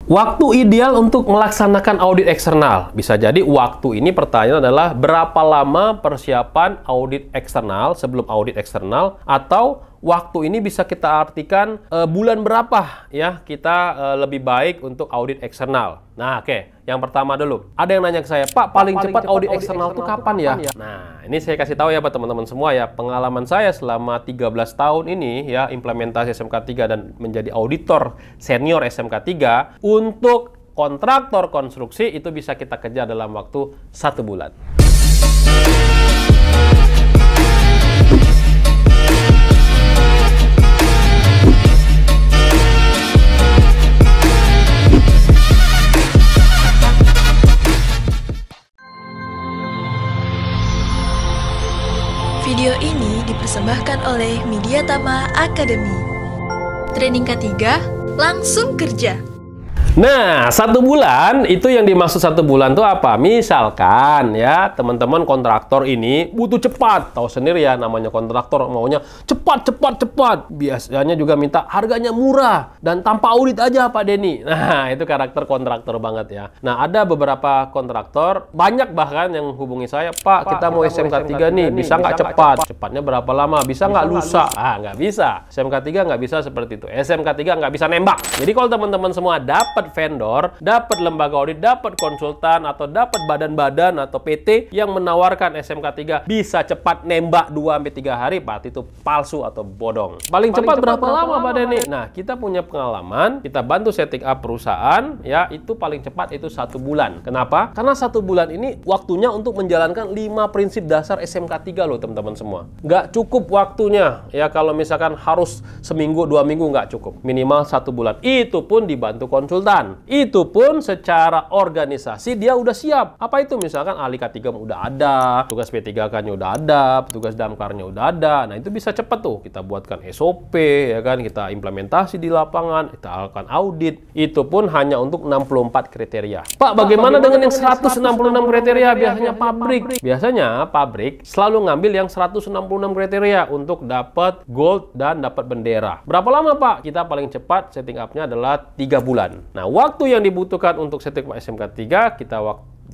Waktu ideal untuk melaksanakan audit eksternal. Bisa jadi waktu ini pertanyaan adalah berapa lama persiapan audit eksternal sebelum audit eksternal, atau waktu ini bisa kita artikan bulan berapa ya kita lebih baik untuk audit eksternal. Nah, oke. Yang pertama dulu. Ada yang nanya ke saya, Pak, paling cepat audit eksternal itu kapan ya? Nah, ini saya kasih tahu ya buat teman-teman semua ya. Pengalaman saya selama 13 tahun ini ya implementasi SMK 3 dan menjadi auditor senior SMK 3 untuk kontraktor konstruksi itu bisa kita kejar dalam waktu 1 bulan. Video ini dipersembahkan oleh Mediatama Academy. Training ketiga, langsung kerja. Nah, 1 bulan itu yang dimaksud 1 bulan itu apa? Misalkan ya teman-teman kontraktor ini butuh cepat. Tahu sendiri ya namanya kontraktor maunya cepat. Biasanya juga minta harganya murah dan tanpa audit aja Pak Denny. Nah, itu karakter kontraktor banget ya. Nah, ada beberapa kontraktor, banyak bahkan yang hubungi saya, Pak, kita mau SMK 3 nih, bisa nggak cepat? Cepatnya berapa lama? Bisa nggak lusa? Nggak bisa. SMK 3 nggak bisa seperti itu. SMK 3 nggak bisa nembak. Jadi kalau teman-teman semua dapat vendor, dapat lembaga audit, dapat konsultan, atau dapat badan-badan atau PT yang menawarkan SMK 3 bisa cepat nembak 2-3 hari, Pak, itu palsu atau bodong. Paling cepat berapa lama Pak Denny? Nah, kita punya pengalaman, kita bantu setting up perusahaan, ya, itu paling cepat itu 1 bulan. Kenapa? Karena 1 bulan ini waktunya untuk menjalankan 5 prinsip dasar SMK 3 loh teman-teman semua. Nggak cukup waktunya, ya, kalau misalkan harus seminggu, 2 minggu nggak cukup. Minimal 1 bulan. Itu pun dibantu konsultan. Itu pun secara organisasi dia udah siap. Apa itu? Misalkan ahli K3 udah ada, tugas P3K-nya udah ada, tugas damkarnya udah ada. Nah, itu bisa cepet tuh. Kita buatkan SOP, ya kan? Kita implementasi di lapangan, kita lakukan audit. Itu pun hanya untuk 64 kriteria. Pak, bagaimana dengan yang 166 kriteria? Biasanya pabrik selalu ngambil yang 166 kriteria untuk dapat gold dan dapat bendera. Berapa lama, Pak? Kita paling cepat setting up-nya adalah 3 bulan. Nah, waktu yang dibutuhkan untuk setting up SMK 3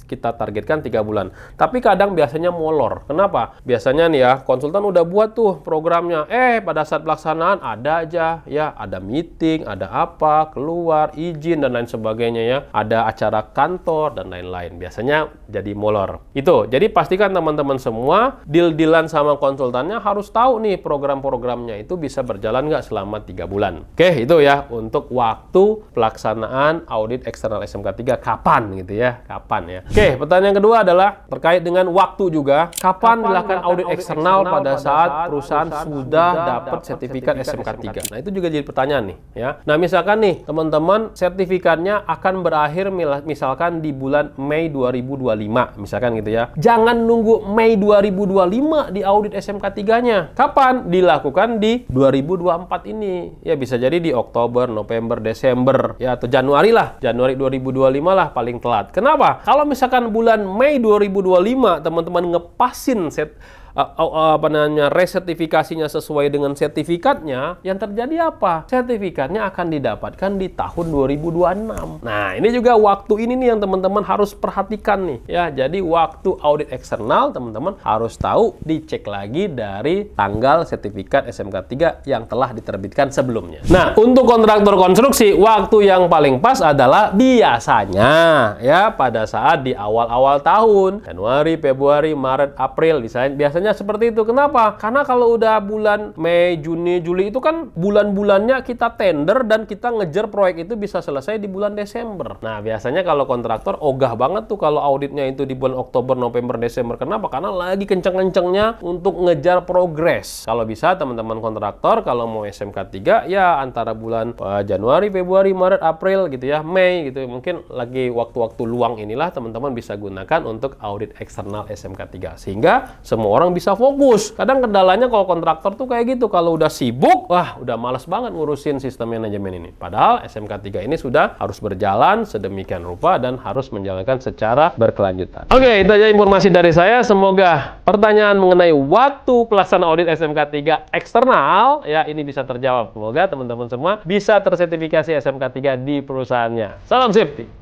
kita targetkan 3 bulan. Tapi kadang biasanya molor. Kenapa? Biasanya nih ya, konsultan udah buat tuh programnya. Pada saat pelaksanaan ada aja ya, ada meeting, ada apa, keluar, izin dan lain sebagainya ya. Ada acara kantor dan lain-lain. Biasanya jadi molor. Itu. Jadi pastikan teman-teman semua deal-dealan sama konsultannya harus tahu nih program-programnya itu bisa berjalan nggak selama 3 bulan. Oke, itu ya untuk waktu pelaksanaan audit eksternal SMK 3 kapan gitu ya. Kapan ya. Oke, pertanyaan kedua adalah terkait dengan waktu juga. Kapan dilakukan audit eksternal pada saat perusahaan sudah dapat sertifikat SMK 3? Nah, itu juga jadi pertanyaan nih ya. Nah, misalkan nih teman-teman sertifikatnya akan berakhir misalkan di bulan Mei 2025 misalkan gitu ya. Jangan nunggu Mei 2025 di audit SMK 3-nya. Kapan? Dilakukan di 2024 ini. Ya, bisa jadi di Oktober, November, Desember ya, atau Januari lah. Januari 2025 lah paling telat. Kenapa? Kalau misalkan bulan Mei 2025 teman-teman ngepasin resertifikasinya sesuai dengan sertifikatnya, yang terjadi apa? Sertifikatnya akan didapatkan di tahun 2026. Nah, ini juga waktu ini nih yang teman-teman harus perhatikan nih ya. Jadi waktu audit eksternal teman-teman harus tahu, dicek lagi dari tanggal sertifikat SMK 3 yang telah diterbitkan sebelumnya. Nah, untuk kontraktor konstruksi waktu yang paling pas adalah biasanya ya pada saat di awal-awal tahun, Januari, Februari, Maret, April, biasanya seperti itu. Kenapa? Karena kalau udah bulan Mei, Juni, Juli itu kan bulan-bulannya kita tender dan kita ngejar proyek itu bisa selesai di bulan Desember. Nah, biasanya kalau kontraktor ogah banget tuh kalau auditnya itu di bulan Oktober, November, Desember. Kenapa? Karena lagi kenceng-kencengnya untuk ngejar progres. Kalau bisa teman-teman kontraktor kalau mau SMK 3 ya antara bulan Januari, Februari, Maret, April gitu ya, Mei gitu. Mungkin lagi waktu-waktu luang inilah teman-teman bisa gunakan untuk audit eksternal SMK 3 sehingga semua orang bisa fokus. Kadang kendalanya kalau kontraktor tuh kayak gitu, kalau udah sibuk, wah udah males banget ngurusin sistem manajemen ini. Padahal SMK 3 ini sudah harus berjalan sedemikian rupa dan harus menjalankan secara berkelanjutan. Oke, itu aja informasi dari saya. Semoga pertanyaan mengenai waktu pelaksanaan audit SMK 3 eksternal ya ini bisa terjawab. Semoga teman-teman semua bisa tersertifikasi SMK 3 di perusahaannya. Salam safety.